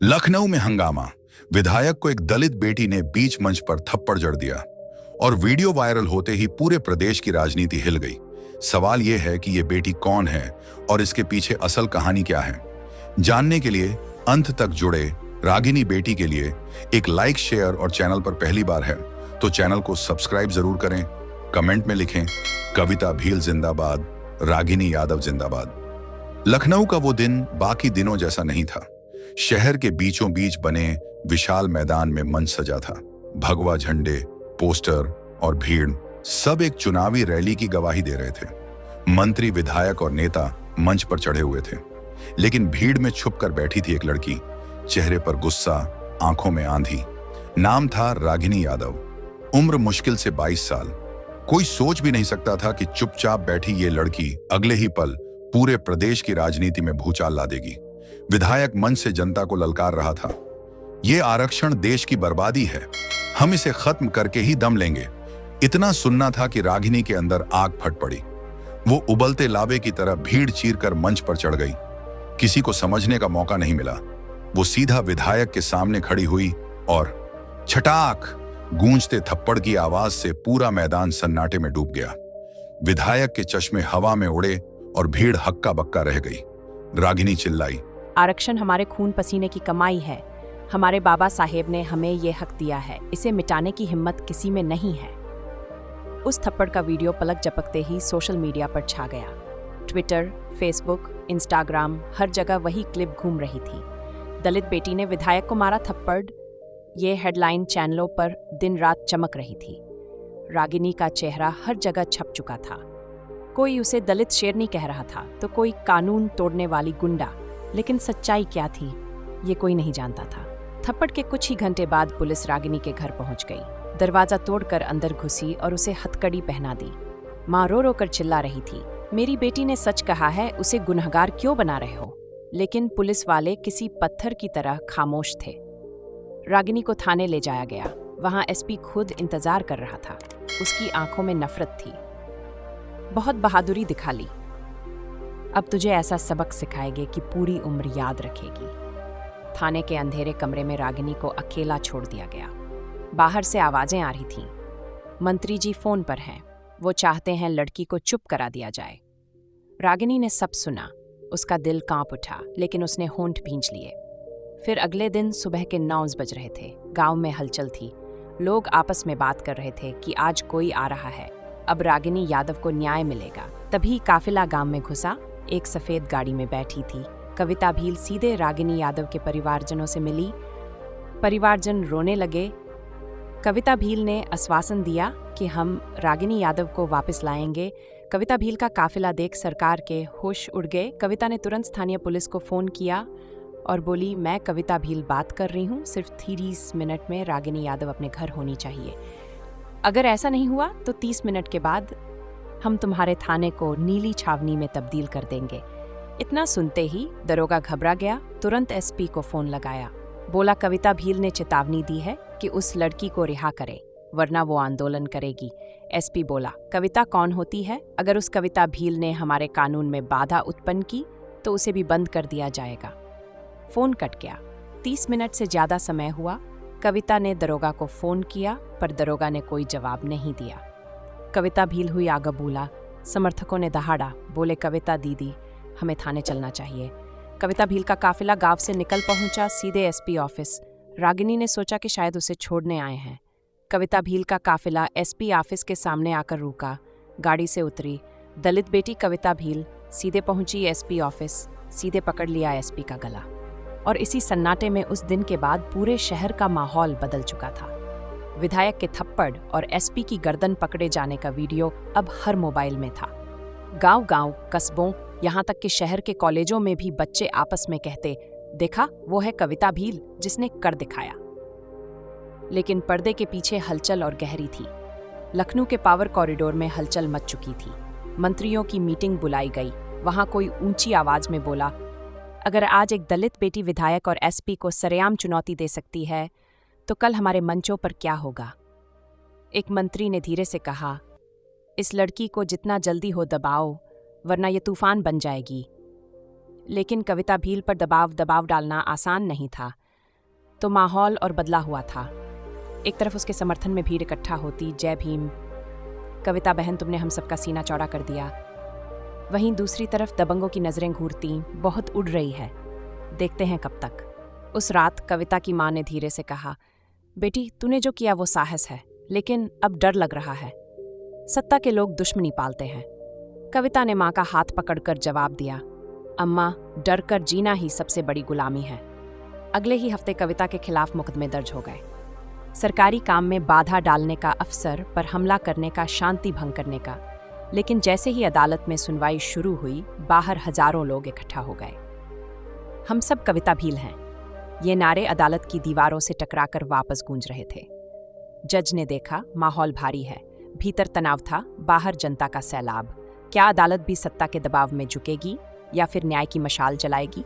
लखनऊ में हंगामा। विधायक को एक दलित बेटी ने बीच मंच पर थप्पड़ जड़ दिया और वीडियो वायरल होते ही पूरे प्रदेश की राजनीति हिल गई। सवाल यह है कि यह बेटी कौन है और इसके पीछे असल कहानी क्या है। जानने के लिए अंत तक जुड़े। रागिनी बेटी के लिए एक लाइक, शेयर और चैनल पर पहली बार है तो चैनल को सब्सक्राइब जरूर करें। कमेंट में लिखें कविता भील जिंदाबाद, रागिनी यादव जिंदाबाद। लखनऊ का वो दिन बाकी दिनों जैसा नहीं था। शहर के बीचों बीच बने विशाल मैदान में मंच सजा था। भगवा झंडे, पोस्टर और भीड़ सब एक चुनावी रैली की गवाही दे रहे थे। मंत्री, विधायक और नेता मंच पर चढ़े हुए थे, लेकिन भीड़ में छुपकर बैठी थी एक लड़की। चेहरे पर गुस्सा, आंखों में आंधी। नाम था रागिनी यादव। उम्र मुश्किल से 22 साल। कोई सोच भी नहीं सकता था कि चुपचाप बैठी ये लड़की अगले ही पल पूरे प्रदेश की राजनीति में भूचाल ला देगी। विधायक मंच से जनता को ललकार रहा था, ये आरक्षण देश की बर्बादी है, हम इसे खत्म करके ही दम लेंगे। इतना सुनना था कि रागिनी के अंदर आग फट पड़ी। वो उबलते लावे की तरह भीड़ चीरकर मंच पर चढ़ गई। किसी को समझने का मौका नहीं मिला। वो सीधा विधायक के सामने खड़ी हुई और छटाक गूंजते थप्पड़ की आवाज से पूरा मैदान सन्नाटे में डूब गया। विधायक के चश्मे हवा में उड़े और भीड़ हक्का बक्का रह गई। रागिनी चिल्लाई, आरक्षण हमारे खून पसीने की कमाई है। हमारे बाबा साहेब ने हमें ये हक दिया है, इसे मिटाने की हिम्मत किसी में नहीं है। उस थप्पड़ का वीडियो पलक झपकते ही सोशल मीडिया पर छा गया। ट्विटर, फेसबुक, इंस्टाग्राम, हर जगह वही क्लिप घूम रही थी। दलित बेटी ने विधायक को मारा थप्पड़, ये हेडलाइन चैनलों पर दिन रात चमक रही थी। रागिनी का चेहरा हर जगह छप चुका था। कोई उसे दलित शेरनी कह रहा था तो कोई कानून तोड़ने वाली गुंडा, लेकिन सच्चाई क्या थी ये कोई नहीं जानता था। थप्पड़ के कुछ ही घंटे बाद पुलिस रागिनी के घर पहुंच गई। दरवाजा तोड़कर अंदर घुसी और उसे हथकड़ी पहना दी। माँ रो रो कर चिल्ला रही थी, मेरी बेटी ने सच कहा है, उसे गुनहगार क्यों बना रहे हो? लेकिन पुलिस वाले किसी पत्थर की तरह खामोश थे। रागिनी को थाने ले जाया गया। वहां एसपी खुद इंतजार कर रहा था। उसकी आंखों में नफरत थी। बहुत बहादुरी दिखा ली, अब तुझे ऐसा सबक सिखाएंगे कि पूरी उम्र याद रखेगी। थाने के अंधेरे कमरे में रागिनी को अकेला छोड़ दिया गया। बाहर से आवाजें आ रही थीं। मंत्री जी फोन पर हैं, वो चाहते हैं लड़की को चुप करा दिया जाए। रागिनी ने सब सुना। उसका दिल कांप उठा, लेकिन उसने होंठ भींच लिए। फिर अगले दिन सुबह के 9 बज रहे थे। गांव में हलचल थी। लोग आपस में बात कर रहे थे कि आज कोई आ रहा है, अब रागिनी यादव को न्याय मिलेगा। तभी काफिला गांव में घुसा। एक सफेद गाड़ी में बैठी थी कविता भील सीधे रागिनी यादव के परिवारजनों से मिली। परिवारजन रोने लगे। कविता भील ने आश्वासन दिया कि हम रागिनी यादव को वापस लाएंगे। कविता भील का काफिला देख सरकार के होश उड़ गए। कविता ने तुरंत स्थानीय पुलिस को फोन किया और बोली, मैं कविता भील बात कर रही हूँ, सिर्फ 30 मिनट में रागिनी यादव अपने घर होनी चाहिए। अगर ऐसा नहीं हुआ तो 30 मिनट के बाद हम तुम्हारे थाने को नीली छावनी में तब्दील कर देंगे। इतना सुनते ही दरोगा घबरा गया। तुरंत एसपी को फोन लगाया। बोला, कविता भील ने चेतावनी दी है कि उस लड़की को रिहा करे, वरना वो आंदोलन करेगी। एसपी बोला, कविता कौन होती है? अगर उस कविता भील ने हमारे कानून में बाधा उत्पन्न की तो उसे भी बंद कर दिया जाएगा। फोन कट गया। 30 मिनट से ज्यादा समय हुआ। कविता ने दरोगा को फोन किया, पर दरोगा ने कोई जवाब नहीं दिया। कविता भील हुई आगा बूला। समर्थकों ने दहाड़ा, बोले, कविता दीदी, हमें थाने चलना चाहिए। कविता भील का काफिला गांव से निकल पहुंचा सीधे एसपी ऑफिस। रागिनी ने सोचा कि शायद उसे छोड़ने आए हैं। कविता भील का काफिला एसपी ऑफिस के सामने आकर रुका। गाड़ी से उतरी। दलित बेटी कविता भील सीधे पहुंची एसपी ऑफिस। सीधे पकड़ लिया एसपी का गला। और इसी सन्नाटे में उस दिन के बाद पूरे शहर का माहौल बदल चुका था। विधायक के थप्पड़ और एसपी की गर्दन पकड़े जाने का वीडियो अब हर मोबाइल में था। गांव-गांव, कस्बों, यहाँ तक कि शहर के कॉलेजों में भी बच्चे आपस में कहते, देखा, वो है कविता भील जिसने कर दिखाया। लेकिन पर्दे के पीछे हलचल और गहरी थी। लखनऊ के पावर कॉरिडोर में हलचल मच चुकी थी। मंत्रियों की मीटिंग बुलाई गई। वहां कोई ऊंची आवाज में बोला, अगर आज एक दलित बेटी विधायक और एसपी को सरेआम चुनौती दे सकती है तो कल हमारे मंचों पर क्या होगा? एक मंत्री ने धीरे से कहा, इस लड़की को जितना जल्दी हो दबाओ, वरना ये तूफान बन जाएगी। लेकिन कविता भील पर दबाव डालना आसान नहीं था। तो माहौल और बदला हुआ था। एक तरफ उसके समर्थन में भीड़ इकट्ठा होती, जय भीम, कविता बहन तुमने हम सबका सीना चौड़ा कर दिया। वहीं दूसरी तरफ दबंगों की नजरें घूरती, बहुत उड़ रही है, देखते हैं कब तक। उस रात कविता की माँ ने धीरे से कहा, बेटी तूने जो किया वो साहस है, लेकिन अब डर लग रहा है। सत्ता के लोग दुश्मनी पालते हैं। कविता ने माँ का हाथ पकड़कर जवाब दिया, अम्मा डर कर जीना ही सबसे बड़ी गुलामी है। अगले ही हफ्ते कविता के खिलाफ मुकदमे दर्ज हो गए। सरकारी काम में बाधा डालने का, अफसर पर हमला करने का, शांति भंग करने का। लेकिन जैसे ही अदालत में सुनवाई शुरू हुई, बाहर हजारों लोग इकट्ठा हो गए। हम सब कविता भील हैं, ये नारे अदालत की दीवारों से टकराकर वापस गूंज रहे थे। जज ने देखा माहौल भारी है, भीतर तनाव था, बाहर जनता का सैलाब। क्या अदालत भी सत्ता के दबाव में झुकेगी या फिर न्याय की मशाल जलाएगी?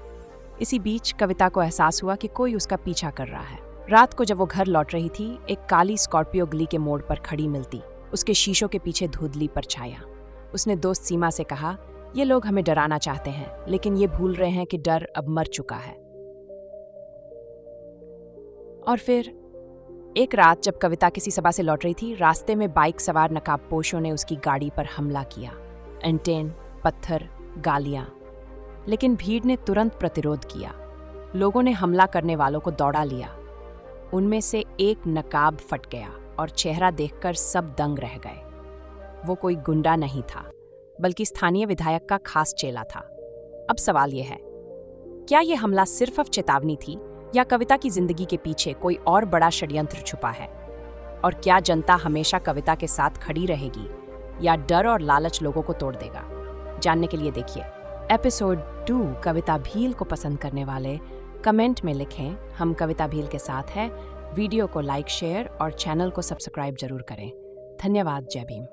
इसी बीच कविता को एहसास हुआ कि कोई उसका पीछा कर रहा है। रात को जब वो घर लौट रही थी, एक काली स्कॉर्पियो गली के मोड़ पर खड़ी मिलती, उसके शीशों के पीछे धुंधली परछाया। उसने दोस्त सीमा से कहा, ये लोग हमें डराना चाहते हैं, लेकिन ये भूल रहे हैं कि डर अब मर चुका है। और फिर एक रात जब कविता किसी सभा से लौट रही थी, रास्ते में बाइक सवार नकाबपोशों ने उसकी गाड़ी पर हमला किया। एंटेन, पत्थर, गालियां। लेकिन भीड़ ने तुरंत प्रतिरोध किया। लोगों ने हमला करने वालों को दौड़ा लिया। उनमें से एक नकाब फट गया और चेहरा देखकर सब दंग रह गए। वो कोई गुंडा नहीं था, बल्कि स्थानीय विधायक का खास चेला था। अब सवाल यह है, क्या यह हमला सिर्फ चेतावनी थी या कविता की जिंदगी के पीछे कोई और बड़ा षड्यंत्र छुपा है? और क्या जनता हमेशा कविता के साथ खड़ी रहेगी या डर और लालच लोगों को तोड़ देगा? जानने के लिए देखिए एपिसोड 2। कविता भील को पसंद करने वाले कमेंट में लिखें, हम कविता भील के साथ हैं। वीडियो को लाइक, शेयर और चैनल को सब्सक्राइब जरूर करें। धन्यवाद। जय भीम।